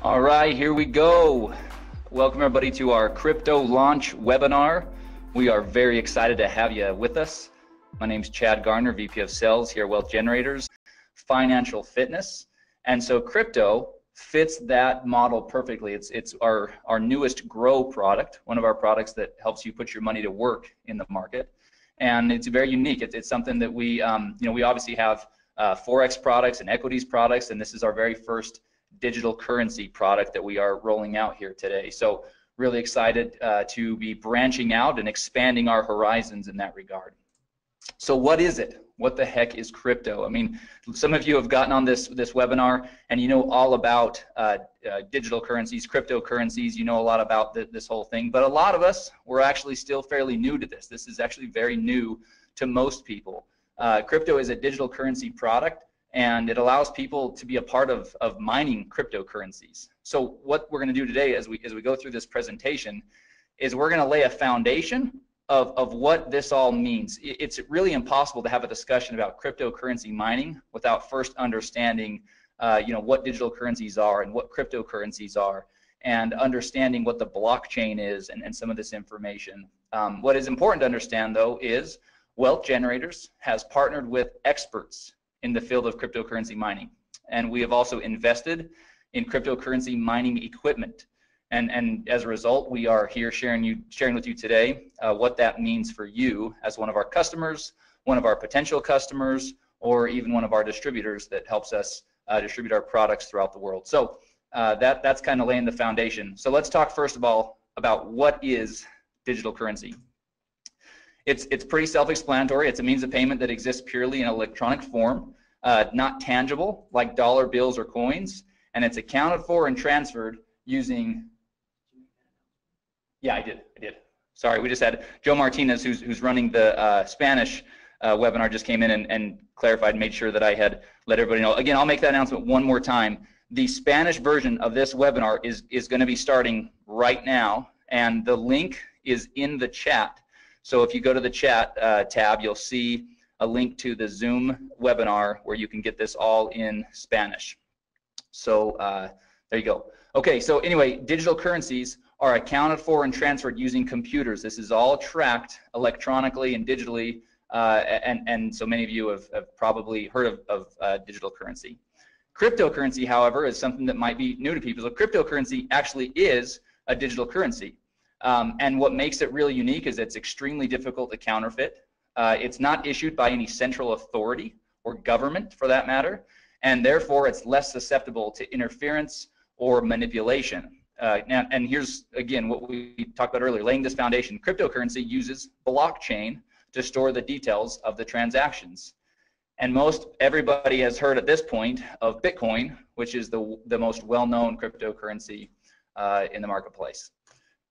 All right, here we go. Welcome everybody to our crypto launch webinar. We are very excited to have you with us. My name is Chad Garner, VP of Sales here at Wealth Generators, Financial Fitness. And so crypto fits that model perfectly. It's our newest Grow product, one of our products that helps you put your money to work in the market. And it's very unique. It's something that we obviously have Forex products and equities products, and this is our very first digital currency product that we are rolling out here today. So really excited to be branching out and expanding our horizons in that regard. So what is it? What the heck is crypto? I mean, some of you have gotten on this webinar and you know all about digital currencies, cryptocurrencies, you know a lot about this whole thing, but a lot of us, we're actually still fairly new to this. This is actually very new to most people. Crypto is a digital currency product, and it allows people to be a part of mining cryptocurrencies. So what we're going to do today as we go through this presentation is we're going to lay a foundation of what this all means. It's really impossible to have a discussion about cryptocurrency mining without first understanding what digital currencies are and what cryptocurrencies are, and understanding what the blockchain is and some of this information. What is important to understand though is Wealth Generators has partnered with experts in the field of cryptocurrency mining, and we have also invested in cryptocurrency mining equipment, and as a result we are here sharing with you today what that means for you as one of our customers, one of our potential customers, or even one of our distributors that helps us distribute our products throughout the world. So that's kind of laying the foundation. So let's talk first of all about what is digital currency. It's pretty self-explanatory. It's a means of payment that exists purely in electronic form, not tangible like dollar bills or coins, and it's accounted for and transferred using. Yeah, I did. Sorry, we just had Joe Martinez, who's running the Spanish webinar, just came in and clarified, made sure that I had let everybody know. Again, I'll make that announcement one more time. The Spanish version of this webinar is going to be starting right now, and the link is in the chat. So if you go to the chat tab, you'll see a link to the Zoom webinar where you can get this all in Spanish. So there you go. Okay, so anyway, digital currencies are accounted for and transferred using computers. This is all tracked electronically and digitally, and so many of you have probably heard of digital currency. Cryptocurrency, however, is something that might be new to people. So cryptocurrency actually is a digital currency. And what makes it really unique is it's extremely difficult to counterfeit. It's not issued by any central authority or government for that matter, and therefore it's less susceptible to interference or manipulation. And here's again what we talked about earlier, laying this foundation. Cryptocurrency uses blockchain to store the details of the transactions. And most everybody has heard at this point of Bitcoin, which is the most well-known cryptocurrency in the marketplace.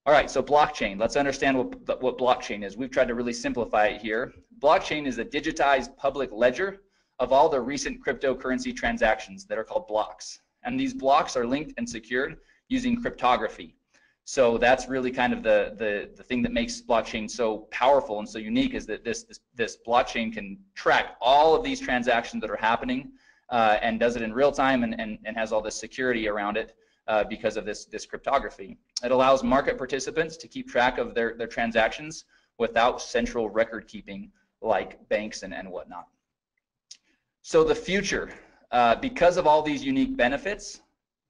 All right, so blockchain. Let's understand what blockchain is. We've tried to really simplify it here. Blockchain is a digitized public ledger of all the recent cryptocurrency transactions that are called blocks. And these blocks are linked and secured using cryptography. So that's really kind of the thing that makes blockchain so powerful and so unique, is that this blockchain can track all of these transactions that are happening and does it in real time and has all this security around it. Because of this cryptography. It allows market participants to keep track of their transactions without central record keeping like banks and whatnot. So the future, because of all these unique benefits,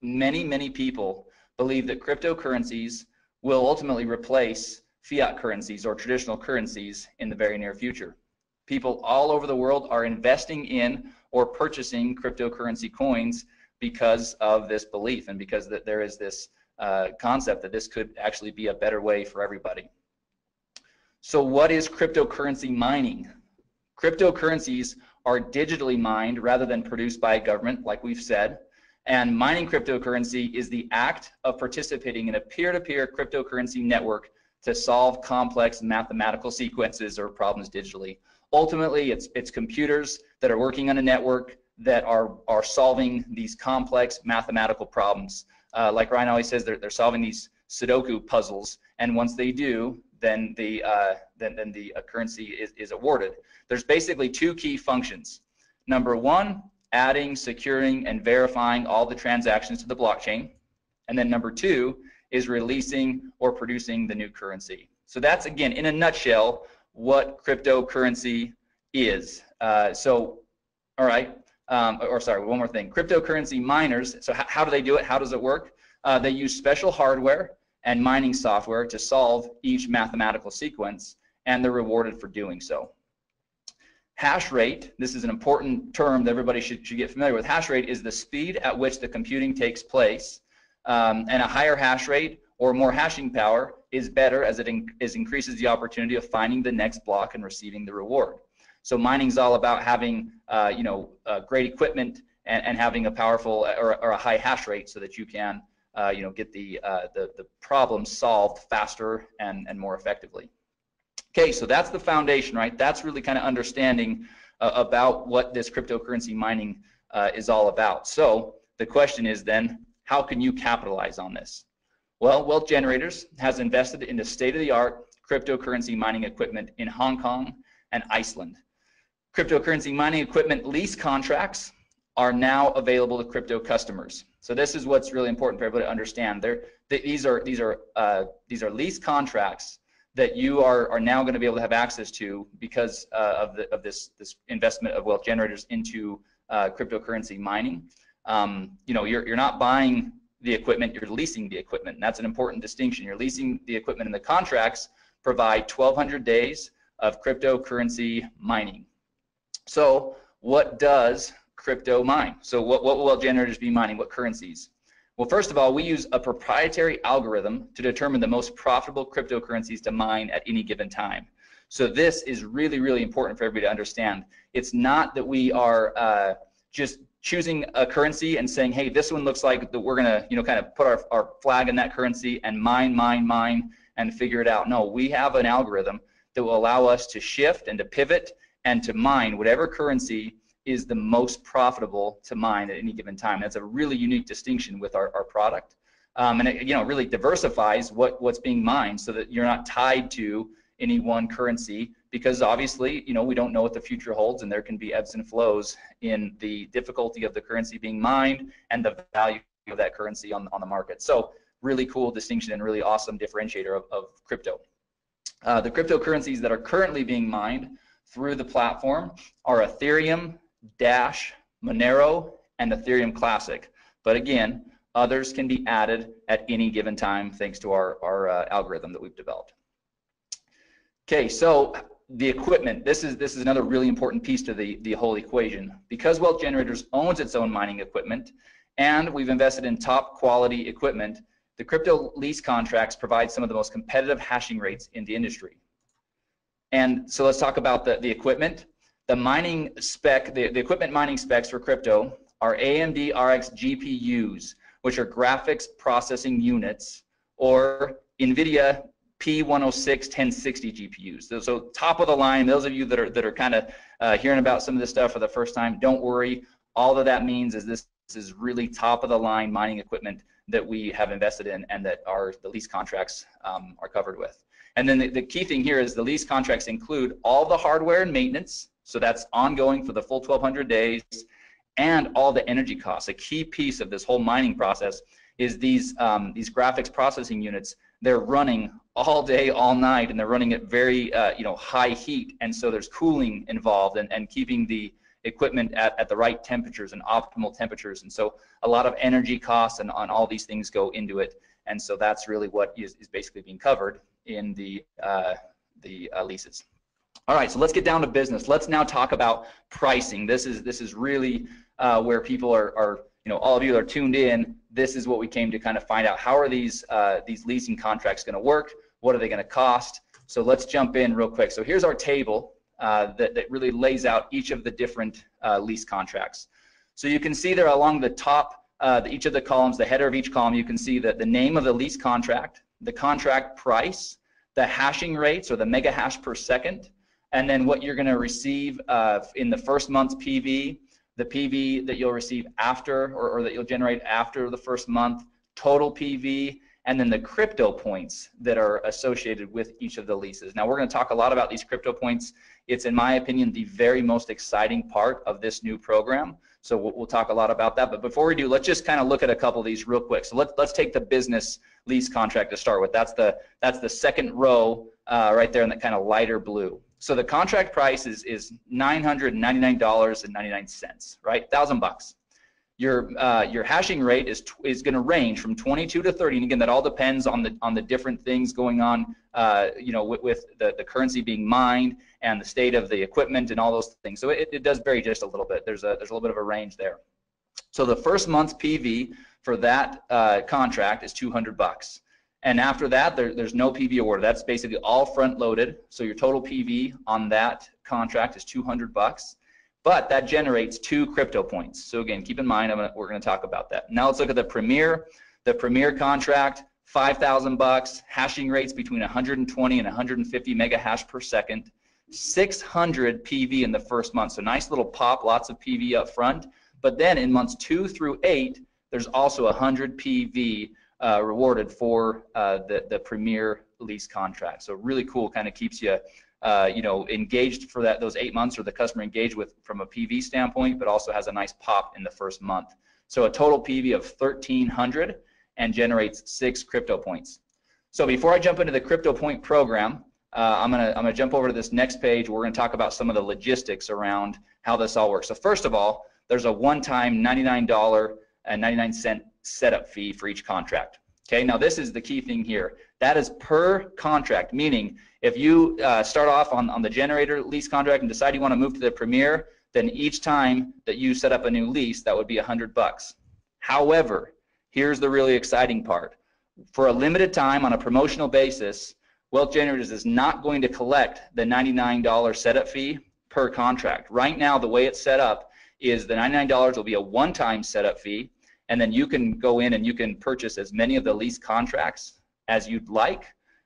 many people believe that cryptocurrencies will ultimately replace fiat currencies or traditional currencies in the very near future. People all over the world are investing in or purchasing cryptocurrency coins because of this belief and because that there is this concept that this could actually be a better way for everybody. So what is cryptocurrency mining? Cryptocurrencies are digitally mined rather than produced by a government, like we've said, and mining cryptocurrency is the act of participating in a peer-to-peer cryptocurrency network to solve complex mathematical sequences or problems digitally. Ultimately, it's computers that are working on a network that are solving these complex mathematical problems. Like Ryan always says, they're solving these Sudoku puzzles, and once they do, then the currency is awarded. There's basically two key functions. Number one, adding, securing, and verifying all the transactions to the blockchain. And then number 2 is releasing or producing the new currency. So that's, again, in a nutshell, what cryptocurrency is. All right, sorry, one more thing. Cryptocurrency miners, so how do they do it? How does it work? They use special hardware and mining software to solve each mathematical sequence, and they're rewarded for doing so. Hash rate, this is an important term that everybody should get familiar with. Hash rate is the speed at which the computing takes place, and a higher hash rate or more hashing power is better as it increases the opportunity of finding the next block and receiving the reward. So mining is all about having great equipment and having a powerful or a high hash rate so that you can get the problem solved faster and more effectively. Okay, so that's the foundation, right? That's really kind of understanding about what this cryptocurrency mining is all about. So the question is then, how can you capitalize on this? Well, Wealth Generators has invested in the state-of-the-art cryptocurrency mining equipment in Hong Kong and Iceland. Cryptocurrency mining equipment lease contracts are now available to crypto customers. So this is what's really important for everybody to understand. These are lease contracts that you are now going to be able to have access to because of this investment of Wealth Generators into cryptocurrency mining. You're not buying the equipment, you're leasing the equipment. And that's an important distinction. You're leasing the equipment, and the contracts provide 1,200 days of cryptocurrency mining. So what does crypto mine? So what will Wealth Generators be mining? What currencies? Well, first of all, we use a proprietary algorithm to determine the most profitable cryptocurrencies to mine at any given time. So this is really, really important for everybody to understand. It's not that we are just choosing a currency and saying, hey, this one looks like that we're gonna, kind of put our flag in that currency and mine, and figure it out. No, we have an algorithm that will allow us to shift and to pivot and to mine whatever currency is the most profitable to mine at any given time. That's a really unique distinction with our product. And it really diversifies what's being mined so that you're not tied to any one currency, because obviously, we don't know what the future holds, and there can be ebbs and flows in the difficulty of the currency being mined and the value of that currency on the market. So really cool distinction and really awesome differentiator of crypto. The cryptocurrencies that are currently being mined through the platform are Ethereum, Dash, Monero, and Ethereum Classic. But again, others can be added at any given time thanks to our algorithm that we've developed. Okay, so the equipment, this is another really important piece to the whole equation. Because Wealth Generators owns its own mining equipment, and we've invested in top quality equipment, the crypto lease contracts provide some of the most competitive hashing rates in the industry. And so let's talk about the equipment. The mining spec, the equipment mining specs for crypto are AMD RX GPUs, which are graphics processing units, or NVIDIA P106 1060 GPUs. So top of the line. Those of you that are kind of hearing about some of this stuff for the first time, don't worry. All that means is this is really top of the line mining equipment that we have invested in and that the lease contracts are covered with. And then the key thing here is the lease contracts include all the hardware and maintenance, so that's ongoing for the full 1,200 days, and all the energy costs. A key piece of this whole mining process is these graphics processing units. They're running all day, all night, and they're running at very high heat, and so there's cooling involved and keeping the equipment at the right temperatures and optimal temperatures. And so a lot of energy costs and on all these things go into it, and so that's really what is basically being covered in the leases. All right, so let's get down to business. Let's now talk about pricing. This is really where people are all of you that are tuned in. This is what we came to kind of find out. How are these leasing contracts going to work? What are they going to cost? So let's jump in real quick. So here's our table that really lays out each of the different lease contracts. So you can see there along the top, each of the columns, the header of each column, you can see that the name of the lease contract, the contract price, the hashing rates or the mega hash per second, and then what you're going to receive in the first month's PV, the PV that you'll receive after or that you'll generate after the first month, total PV, and then the crypto points that are associated with each of the leases. Now we're going to talk a lot about these crypto points. It's, in my opinion, the very most exciting part of this new program. So we'll talk a lot about that. But before we do, let's just kind of look at a couple of these real quick. So let's take the business lease contract to start with. That's the second row right there in that kind of lighter blue. So the contract price is $999.99, right? $1,000. Your hashing rate is going to range from 22 to 30, and again, that all depends on the different things going on, you know, with the currency being mined and the state of the equipment and all those things. So it does vary just a little bit. There's a little bit of a range there. So the first month's PV for that contract is $200, and after that, there's no PV awarded. That's basically all front loaded. So your total PV on that contract is $200. But that generates 2 crypto points. So again, keep in mind, we're going to talk about that. Now let's look at the Premier. The Premier contract, $5,000, hashing rates between 120 and 150 mega hash per second, 600 PV in the first month. So nice little pop, lots of PV up front. But then in months 2 through 8, there's also 100 PV rewarded for the Premier lease contract. So really cool, kind of keeps you you know, engaged for those 8 months, or the customer engaged with from a PV standpoint, but also has a nice pop in the first month. So a total PV of 1,300 and generates 6 crypto points. So before I jump into the crypto point program, I'm gonna jump over to this next page. We're gonna talk about some of the logistics around how this all works. So first of all, there's a one-time $99.99 setup fee for each contract. Okay, now this is the key thing here. That is per contract, meaning if you start off on the generator lease contract and decide you want to move to the Premier, then each time that you set up a new lease, that would be $100. However, here's the really exciting part. For a limited time on a promotional basis, Wealth Generators is not going to collect the $99 setup fee per contract. Right now, the way it's set up is the $99 will be a one-time setup fee, and then you can go in and you can purchase as many of the lease contracts as you'd like,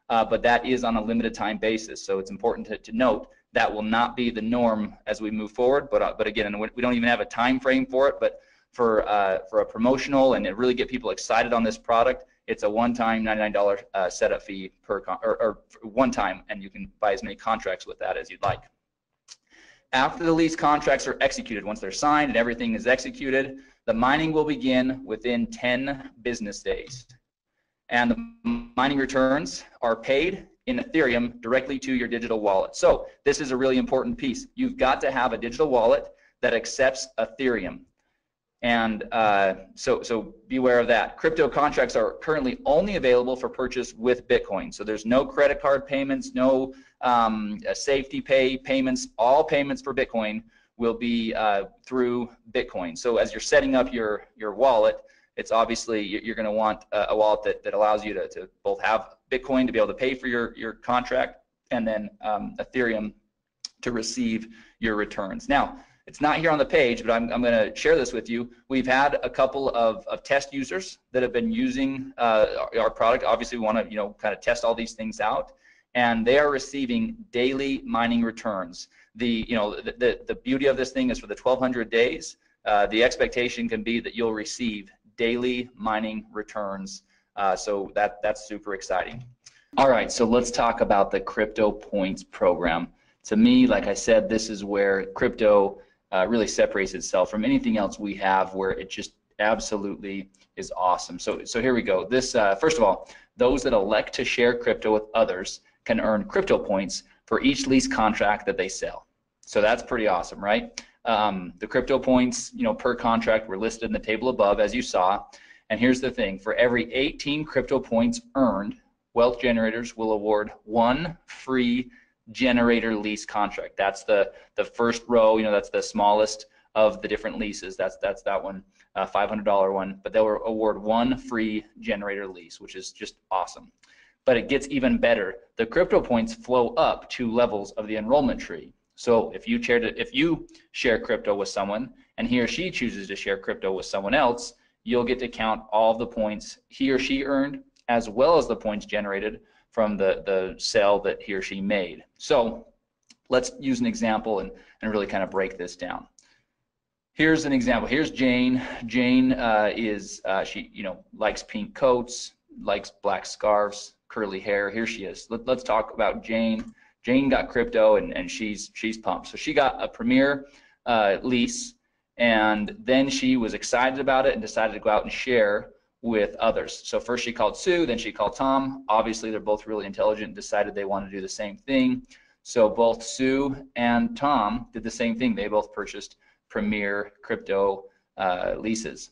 but that is on a limited time basis. So it's important to note that will not be the norm as we move forward. But again, we don't even have a time frame for it. But for a promotional and to really get people excited on this product, it's a one-time $99 setup fee or one time, and you can buy as many contracts with that as you'd like. After the lease contracts are executed, once they're signed and everything is executed, the mining will begin within 10 business days. And the mining returns are paid in Ethereum directly to your digital wallet. So this is a really important piece. You've got to have a digital wallet that accepts Ethereum. And so be aware of that. Crypto contracts are currently only available for purchase with Bitcoin. So there's no credit card payments, no safety pay payments. All payments for Bitcoin will be through Bitcoin. So as you're setting up your wallet, it's obviously you're going to want a wallet that allows you to both have Bitcoin to be able to pay for your contract, and then Ethereum to receive your returns. Now, it's not here on the page, but I'm going to share this with you. We've had a couple of test users that have been using our product. Obviously, we want to kind of test all these things out, and they are receiving daily mining returns. The beauty of this thing is for the 1,200 days, the expectation can be that you'll receive daily mining returns. So that's super exciting. All right, so let's talk about the Crypto Points program. To me, like I said, this is where crypto really separates itself from anything else we have, where it just absolutely is awesome. So here we go. This first of all, those that elect to share crypto with others can earn crypto points for each lease contract that they sell. So that's pretty awesome, right? The crypto points, per contract were listed in the table above, as you saw. And here's the thing: for every 18 crypto points earned, Wealth Generators will award 1 free generator lease contract. That's the first row. That's the smallest of the different leases. That's that one, $500 one. But they'll award 1 free generator lease, which is just awesome. But it gets even better. The crypto points flow up 2 levels of the enrollment tree. So if you share crypto with someone and he or she chooses to share crypto with someone else, you'll get to count all the points he or she earned, as well as the points generated from the sale that he or she made. So let's use an example and really kind of break this down. Here's an example. Here's Jane. Jane she likes pink coats, likes black scarves, curly hair. Here she is. Let's talk about Jane. Jane got crypto, and she's pumped. So she got a Premier lease, and then she was excited about it and decided to go out and share with others. So first she called Sue, then she called Tom. Obviously, they're both really intelligent and decided they want to do the same thing. So both Sue and Tom did the same thing. They both purchased Premier crypto leases.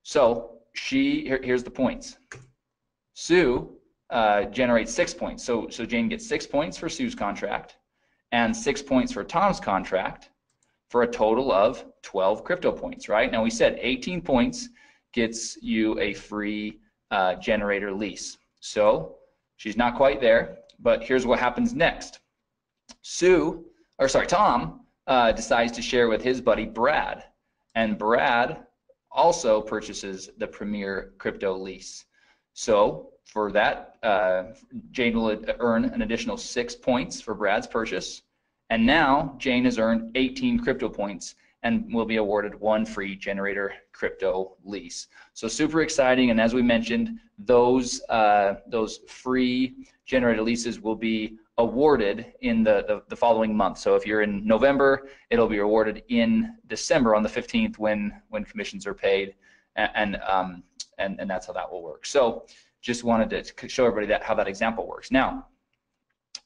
So here's the points. Sue generates 6 points. So Jane gets 6 points for Sue's contract and 6 points for Tom's contract for a total of 12 crypto points, right? Now we said 18 points gets you a free generator lease. So she's not quite there, but here's what happens next. Tom decides to share with his buddy Brad, and Brad also purchases the Premier crypto lease. So for that, Jane will earn an additional 6 points for Brad's purchase, and now Jane has earned 18 crypto points and will be awarded 1 free generator crypto lease. So super exciting, and as we mentioned, those free generator leases will be awarded in the following month. So if you're in November, it'll be awarded in December on the 15th when commissions are paid, and that's how that will work. So just wanted to show everybody how that example works. Now,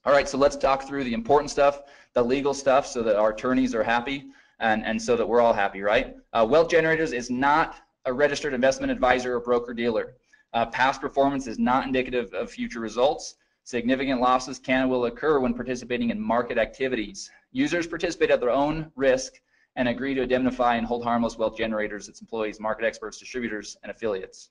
all right, so let's talk through the important stuff, the legal stuff, so that our attorneys are happy and so that we're all happy, right? Wealth Generators is not a registered investment advisor or broker-dealer. Past performance is not indicative of future results. Significant losses can and will occur when participating in market activities. Users participate at their own risk and agree to indemnify and hold harmless Wealth Generators, its employees, market experts, distributors, and affiliates.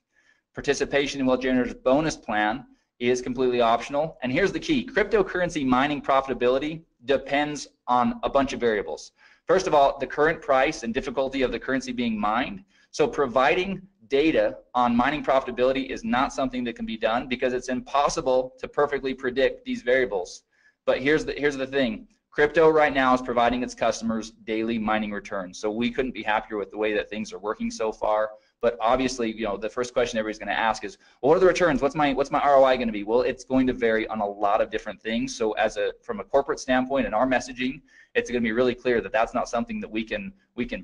Participation in Wealth Generators bonus plan is completely optional. And here's the key: cryptocurrency mining profitability depends on a bunch of variables. First of all, the current price and difficulty of the currency being mined. So providing data on mining profitability is not something that can be done because it's impossible to perfectly predict these variables. But here's the thing. Crypto right now is providing its customers daily mining returns. So we couldn't be happier with the way that things are working so far. But obviously, the first question everybody's going to ask is, well, what are the returns? What's my ROI going to be? Well, it's going to vary on a lot of different things. So from a corporate standpoint in our messaging, it's going to be really clear that that's not something that we can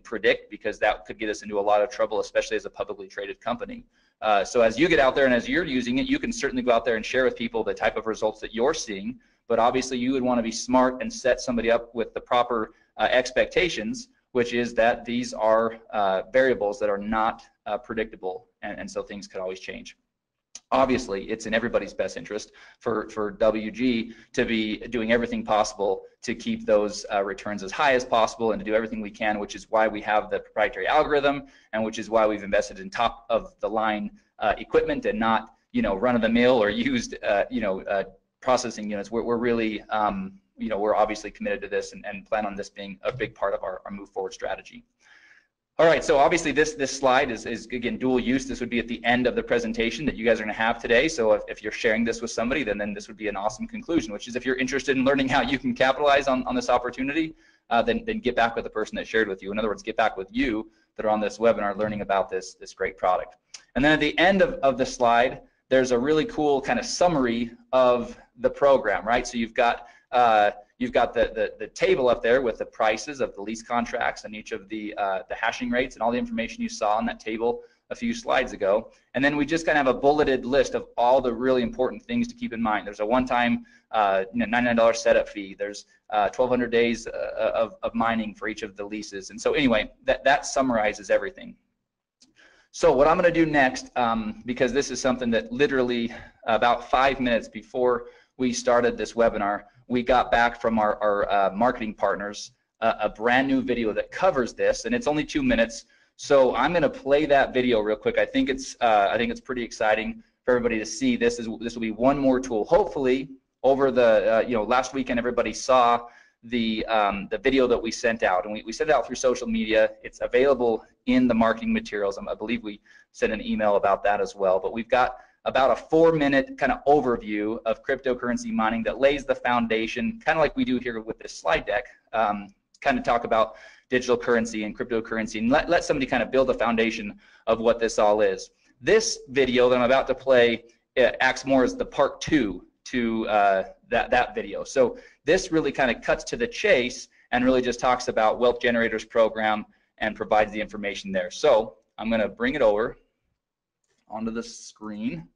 predict, because that could get us into a lot of trouble, especially as a publicly traded company. So as you get out there and as you're using it, you can certainly go out there and share with people the type of results that you're seeing. But obviously, you would want to be smart and set somebody up with the proper expectations, which is that these are variables that are not predictable, and so things could always change. Obviously, it's in everybody's best interest for WG to be doing everything possible to keep those returns as high as possible and to do everything we can, which is why we have the proprietary algorithm, and which is why we've invested in top of the line equipment and not run-of-the-mill or used processing units. We're really we're obviously committed to this and plan on this being a big part of our move forward strategy. All right, so obviously this slide is again dual use. This would be at the end of the presentation that you guys are going to have today. So if you're sharing this with somebody, then this would be an awesome conclusion, which is if you're interested in learning how you can capitalize on this opportunity, then get back with the person that shared with you. In other words, get back with you that are on this webinar learning about this great product. And then at the end of the slide, there's a really cool kind of summary of the program, right? So you've got the table up there with the prices of the lease contracts and each of the hashing rates and all the information you saw on that table a few slides ago. And then we just kind of have a bulleted list of all the really important things to keep in mind. There's a one-time $99 setup fee. There's 1,200 days of mining for each of the leases. And so anyway, that summarizes everything. So what I'm going to do next, because this is something that literally about 5 minutes before we started this webinar, we got back from our marketing partners a brand new video that covers this, and it's only 2 minutes. So I'm going to play that video real quick. I think it's pretty exciting for everybody to see. This will be one more tool. Hopefully, over the last weekend, everybody saw the video that we sent out, and we sent it out through social media. It's available in the marketing materials. I believe we sent an email about that as well. But we've got about a 4-minute kind of overview of cryptocurrency mining that lays the foundation, kind of like we do here with this slide deck, kind of talk about digital currency and cryptocurrency, and let somebody kind of build a foundation of what this all is. This video that I'm about to play acts more as the part 2 to that video. So this really kind of cuts to the chase and really just talks about Wealth Generators program and provides the information there. So I'm going to bring it over onto the screen.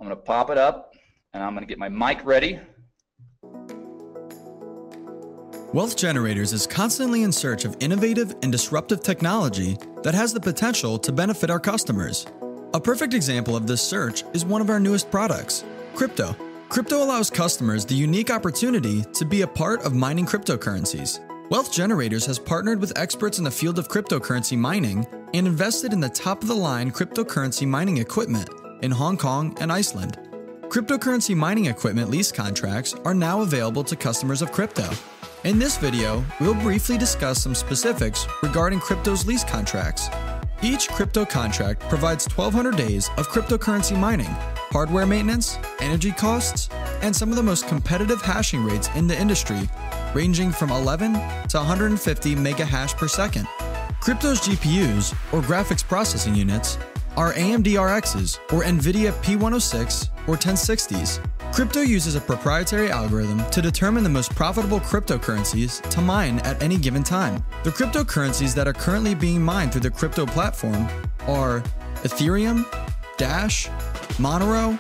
I'm going to pop it up, and I'm going to get my mic ready. Wealth Generators is constantly in search of innovative and disruptive technology that has the potential to benefit our customers. A perfect example of this search is one of our newest products, crypto. Crypto allows customers the unique opportunity to be a part of mining cryptocurrencies. Wealth Generators has partnered with experts in the field of cryptocurrency mining and invested in the top-of-the-line cryptocurrency mining equipment in Hong Kong and Iceland. Cryptocurrency mining equipment lease contracts are now available to customers of crypto. In this video, we'll briefly discuss some specifics regarding crypto's lease contracts. Each crypto contract provides 1,200 days of cryptocurrency mining, hardware maintenance, energy costs, and some of the most competitive hashing rates in the industry, ranging from 11 to 150 mega hash per second. Crypto's GPUs, or graphics processing units, are AMD RXs, or NVIDIA P106 or 1060s. Crypto uses a proprietary algorithm to determine the most profitable cryptocurrencies to mine at any given time. The cryptocurrencies that are currently being mined through the crypto platform are Ethereum, Dash, Monero,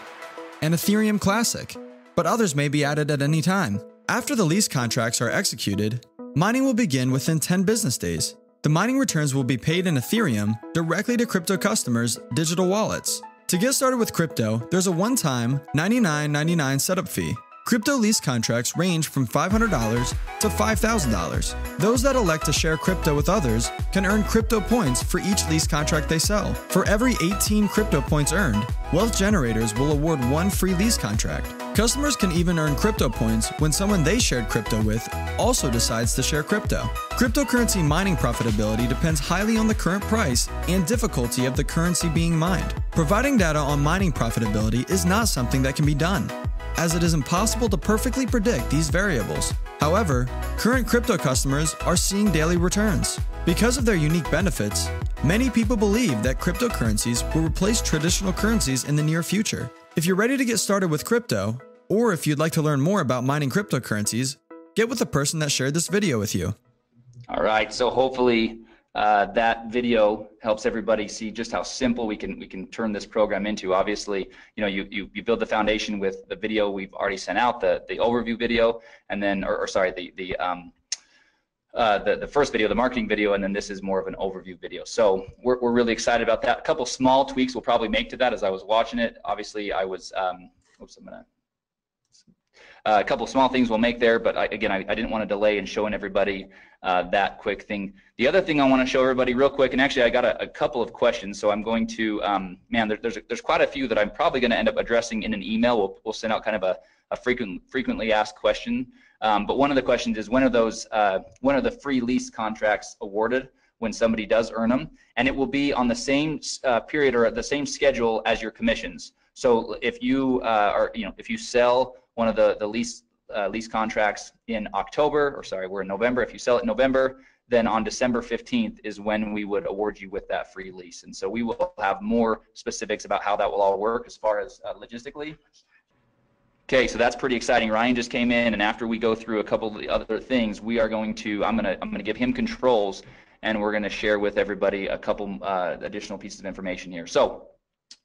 and Ethereum Classic, but others may be added at any time. After the lease contracts are executed, mining will begin within 10 business days. The mining returns will be paid in Ethereum directly to crypto customers' digital wallets. To get started with crypto, there's a one-time $99.99 setup fee. Crypto lease contracts range from $500 to $5,000. Those that elect to share crypto with others can earn crypto points for each lease contract they sell. For every 18 crypto points earned, Wealth Generators will award one free lease contract. Customers can even earn crypto points when someone they shared crypto with also decides to share crypto. Cryptocurrency mining profitability depends highly on the current price and difficulty of the currency being mined. Providing data on mining profitability is not something that can be done, as it is impossible to perfectly predict these variables. However, current crypto customers are seeing daily returns. Because of their unique benefits, many people believe that cryptocurrencies will replace traditional currencies in the near future. If you're ready to get started with crypto, or if you'd like to learn more about mining cryptocurrencies, get with the person that shared this video with you. All right, so hopefully that video helps everybody see just how simple we can turn this program into. Obviously, you know, you build the foundation with the video we've already sent out, the overview video, and then, the first video, the marketing video, and then this is more of an overview video. So we're really excited about that. A couple small tweaks we'll probably make to that as I was watching it. Obviously, I was, a couple small things we'll make there, but I didn't want to delay in showing everybody that quick thing. The other thing I want to show everybody real quick, and actually I got a couple of questions, so I'm going to, there's quite a few that I'm probably going to end up addressing in an email. We'll send out kind of a frequently asked question. But one of the questions is, when are the free lease contracts awarded when somebody does earn them? And it will be on the same period or the same schedule as your commissions. So if you if you sell one of the lease contracts in October, or sorry, we're in November. If you sell it in November, then on December 15th is when we would award you with that free lease. And so we will have more specifics about how that will all work as far as logistically. Okay, so that's pretty exciting. Ryan just came in, and after we go through a couple of the other things, we are going to, I'm gonna give him controls, and we're gonna share with everybody a couple additional pieces of information here. So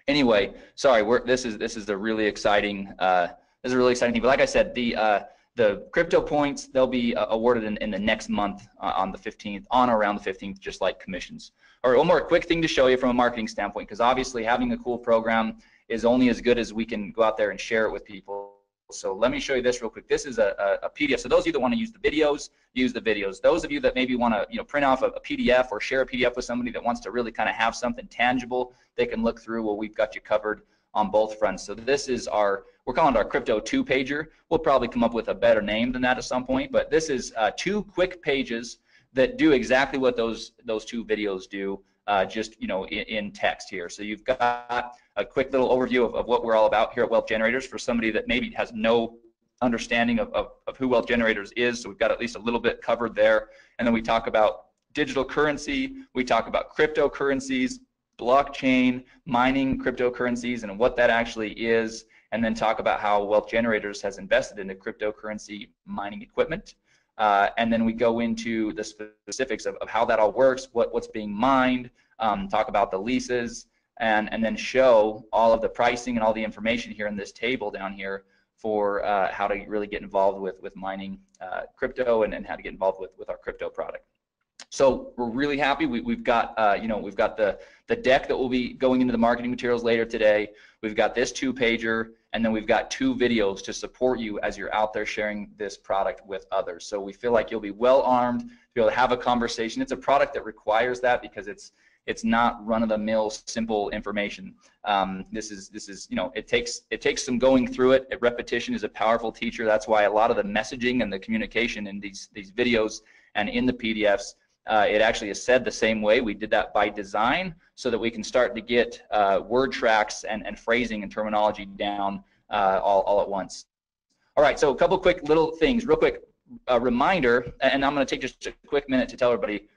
anyway, sorry, this is a really exciting thing. But like I said, the crypto points, they'll be awarded in the next month on the 15th, on or around the 15th, just like commissions. All right, one more quick thing to show you from a marketing standpoint, because obviously having a cool program is only as good as we can go out there and share it with people. So let me show you this real quick. This is a PDF. So those of you that want to use the videos, use the videos. Those of you that maybe want to print off a PDF or share a PDF with somebody that wants to really kind of have something tangible they can look through, well, we've got you covered on both fronts. So this is we're calling it our Crypto 2-pager. We'll probably come up with a better name than that at some point, but this is 2 quick pages that do exactly what those 2 videos do, just in text here. So you've got a quick little overview of what we're all about here at Wealth Generators for somebody that maybe has no understanding of who Wealth Generators is. So we've got at least a little bit covered there. And then we talk about digital currency, we talk about cryptocurrencies, blockchain, mining cryptocurrencies, and what that actually is, and then talk about how Wealth Generators has invested into cryptocurrency mining equipment. And then we go into the specifics of how that all works, what's being mined, talk about the leases, and then show all of the pricing and all the information here in this table down here for how to really get involved with mining crypto and how to get involved with our crypto product. So we're really happy. We've got we've got the deck that will be going into the marketing materials later today. We've got this 2-pager, and then we've got 2 videos to support you as you're out there sharing this product with others. So we feel like you'll be well armed to be able to have a conversation. It's a product that requires that because it's not run-of-the-mill simple information. This is it takes some going through it. Repetition is a powerful teacher. That's why a lot of the messaging and the communication in these videos and in the PDFs, it actually is said the same way. We did that by design so that we can start to get word tracks and phrasing and terminology down all at once. All right, so a couple quick little things. Real quick reminder, and I'm going to take just a quick minute to tell everybody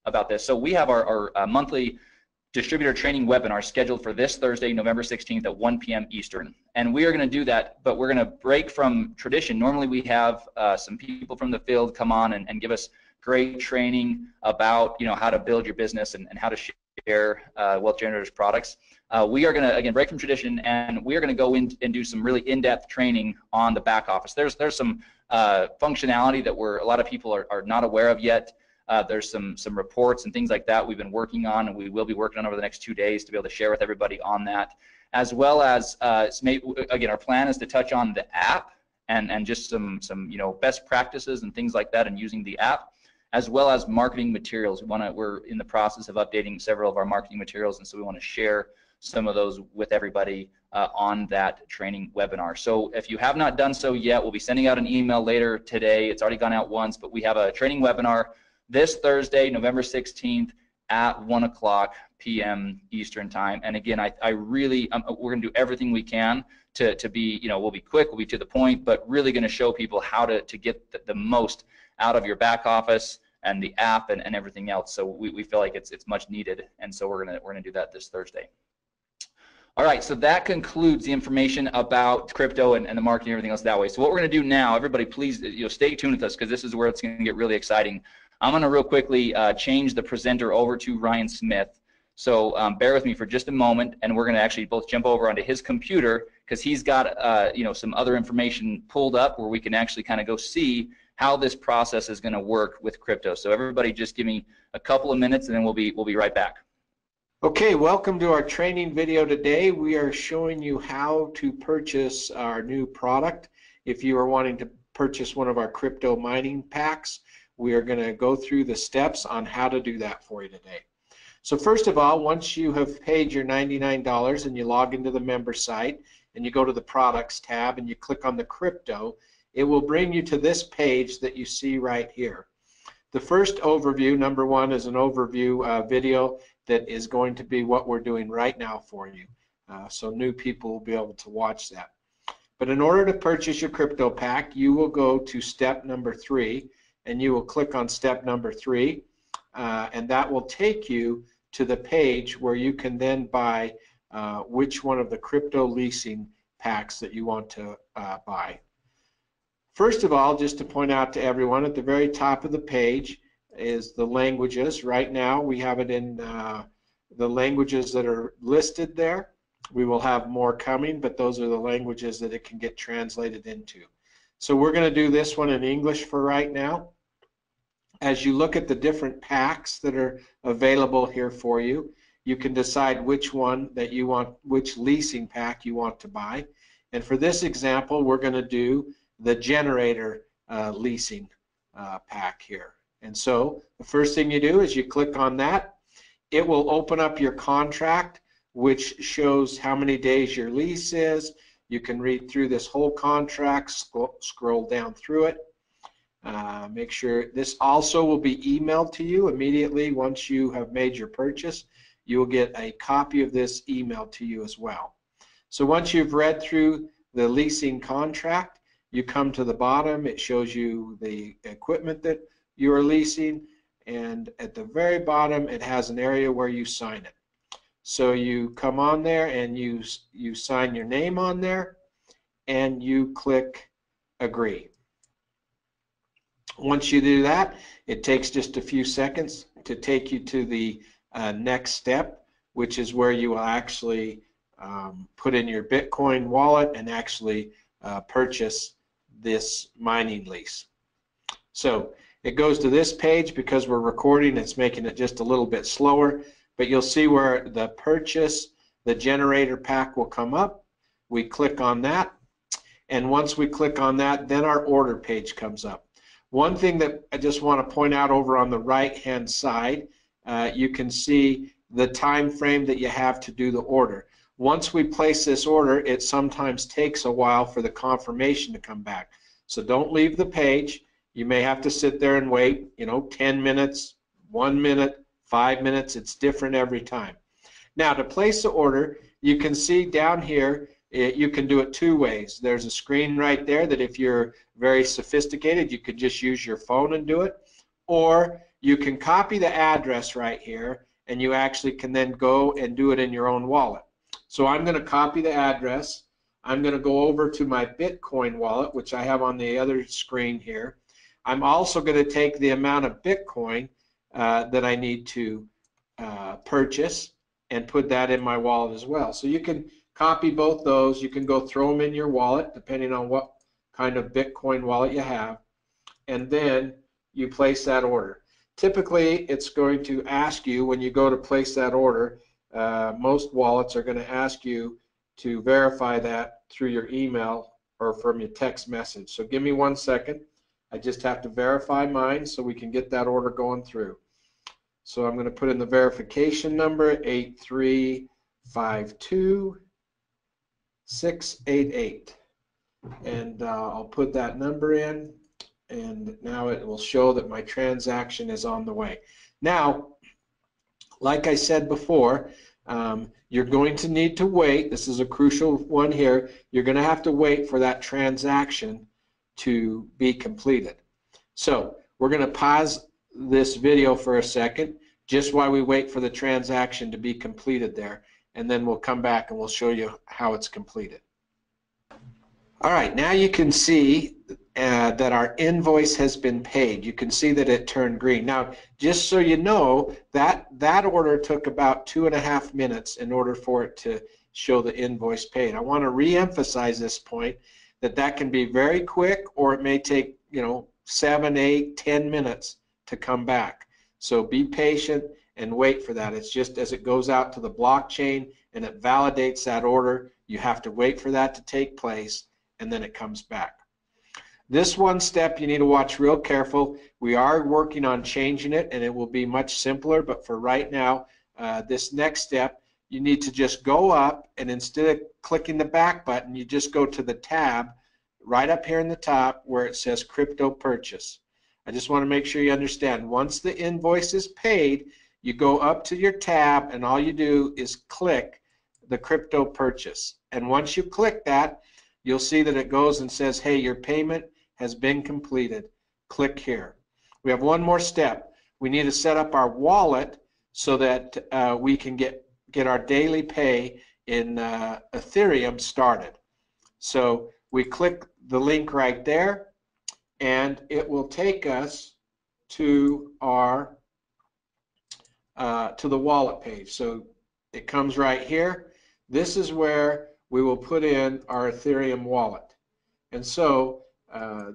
about this. So we have our monthly distributor training webinar scheduled for this Thursday, November 16th at 1 p.m. Eastern. And we are going to do that, but we're going to break from tradition. Normally we have some people from the field come on and give us great training about how to build your business and how to share Wealth Generators products. We are going to, again, break from tradition, and we are going to go in and do some really in-depth training on the back office. There's some functionality that a lot of people are not aware of yet. There's some reports and things like that we've been working on, and we will be working on over the next 2 days to be able to share with everybody on that, as well as again, our plan is to touch on the app and just some best practices and things like that, and using the app, as well as marketing materials. We're in the process of updating several of our marketing materials, and so we want to share some of those with everybody on that training webinar. So if you have not done so yet, we'll be sending out an email later today. It's already gone out once, but we have a training webinar this Thursday, November 16th at 1 p.m. Eastern time. And again, we're going to do everything we can to be, we'll be quick, we'll be to the point, but really going to show people how to get the most out of your back office and the app and everything else. So we feel like it's much needed, and so we're gonna do that this Thursday. All right, so that concludes the information about crypto and the marketing and everything else that way. So what we're gonna do now, everybody please stay tuned with us, because this is where it's gonna get really exciting. I'm gonna real quickly change the presenter over to Ryan Smith. So bear with me for just a moment, and we're gonna actually both jump over onto his computer, because he's got some other information pulled up where we can actually kind of go see how this process is going to work with crypto. So everybody just give me a couple of minutes, and then we'll be right back. Okay, welcome to our training video today. We are showing you how to purchase our new product. If you are wanting to purchase one of our crypto mining packs, we are going to go through the steps on how to do that for you today. So first of all, once you have paid your $99 and you log into the member site and you go to the products tab and you click on the crypto, it will bring you to this page that you see right here. The first overview, number 1, is an overview video that is going to be what we're doing right now for you. So new people will be able to watch that. But in order to purchase your crypto pack, you will go to step number 3, and you will click on step number 3, and that will take you to the page where you can then buy which one of the crypto leasing packs that you want to buy. First of all, just to point out to everyone, at the very top of the page is the languages. Right now we have it in the languages that are listed there. We will have more coming, but those are the languages that it can get translated into. So we're going to do this one in English for right now. As you look at the different packs that are available here for you, you can decide which one that you want, which leasing pack you want to buy. And for this example, we're going to do the generator leasing pack here. And so the first thing you do is you click on that. It will open up your contract, which shows how many days your lease is. You can read through this whole contract, scroll down through it. Make sure this also will be emailed to you immediately once you have made your purchase. You will get a copy of this emailed to you as well. So once you've read through the leasing contract, you come to the bottom. It shows you the equipment that you are leasing, and at the very bottom it has an area where you sign it. So you come on there and you sign your name on there and you click agree. Once you do that, it takes just a few seconds to take you to the next step, which is where you will actually put in your Bitcoin wallet and actually purchase this mining lease. So it goes to this page. Because we're recording, it's making it just a little bit slower, but you'll see where the purchase, the generator pack will come up. We click on that, and once we click on that, then our order page comes up. One thing that I just want to point out over on the right hand side, you can see the time frame that you have to do the order. Once we place this order, it sometimes takes a while for the confirmation to come back. So don't leave the page. You may have to sit there and wait, 10 minutes, 1 minute, 5 minutes. It's different every time. Now, to place the order, you can see down here, you can do it two ways. There's a screen right there that if you're very sophisticated, you could just use your phone and do it. Or you can copy the address right here, and you actually can then go and do it in your own wallet. So I'm going to copy the address. I'm going to go over to my Bitcoin wallet, which I have on the other screen here. I'm also going to take the amount of Bitcoin that I need to purchase and put that in my wallet as well. So you can copy both those. You can go throw them in your wallet depending on what kind of Bitcoin wallet you have, and then you place that order. Typically, it's going to ask you when you go to place that order, most wallets are going to ask you to verify that through your email or from your text message. So give me 1 second. I just have to verify mine so we can get that order going through. So I'm going to put in the verification number 8352688, and I'll put that number in, and now it will show that my transaction is on the way. Now, like I said before, you're going to need to wait. This is a crucial one here. You're going to have to wait for that transaction to be completed. So we're going to pause this video for a second just while we wait for the transaction to be completed there, and then we'll come back and we'll show you how it's completed. All right, now you can see that our invoice has been paid. You can see that it turned green. Now, just so you know, that order took about 2.5 minutes in order for it to show the invoice paid. I want to re-emphasize this point, that can be very quick, or it may take 7, 8, 10 minutes to come back. So be patient and wait for that. It's just as it goes out to the blockchain and it validates that order, you have to wait for that to take place, and then it comes back. This one step you need to watch real careful. We are working on changing it, and it will be much simpler, but for right now, this next step, you need to just go up, and instead of clicking the back button, you just go to the tab right up here in the top where it says crypto purchase. I just want to make sure you understand. Once the invoice is paid, you go up to your tab, and all you do is click the crypto purchase. And once you click that, you'll see that it goes and says, hey, your payment has been completed. Click here. We have one more step. We need to set up our wallet so that we can get our daily pay in Ethereum started. So we click the link right there, and it will take us to our to the wallet page. So it comes right here. This is where we will put in our Ethereum wallet. And so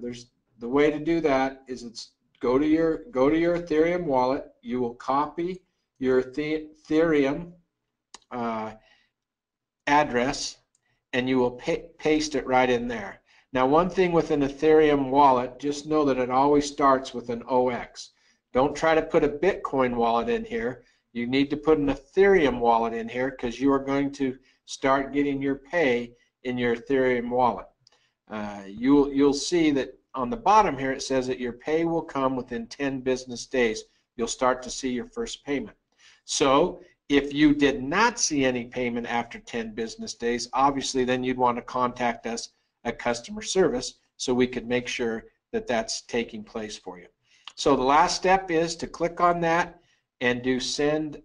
there's the way to do that is go to your Ethereum wallet. You will copy your Ethereum address, and you will paste it right in there. Now, one thing with an Ethereum wallet, just know that it always starts with an OX. Don't try to put a Bitcoin wallet in here. You need to put an Ethereum wallet in here, because you are going to start getting your pay in your Ethereum wallet. You'll see that on the bottom here it says that your pay will come within 10 business days. You'll start to see your first payment. So if you did not see any payment after 10 business days, obviously then you'd want to contact us at customer service so we could make sure that that's taking place for you. So the last step is to click on that and do send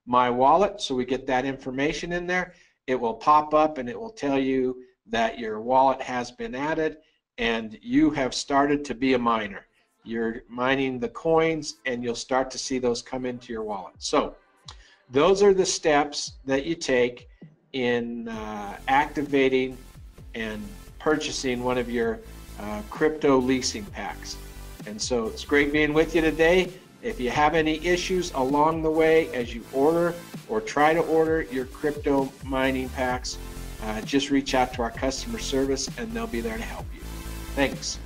My Wallet, so we get that information in there. It will pop up and it will tell you that your wallet has been added and you have started to be a miner. You're mining the coins and you'll start to see those come into your wallet. So those are the steps that you take in activating and purchasing one of your crypto leasing packs. And so it's great being with you today. If you have any issues along the way as you order or try to order your crypto mining packs, just reach out to our customer service and they'll be there to help you. Thanks.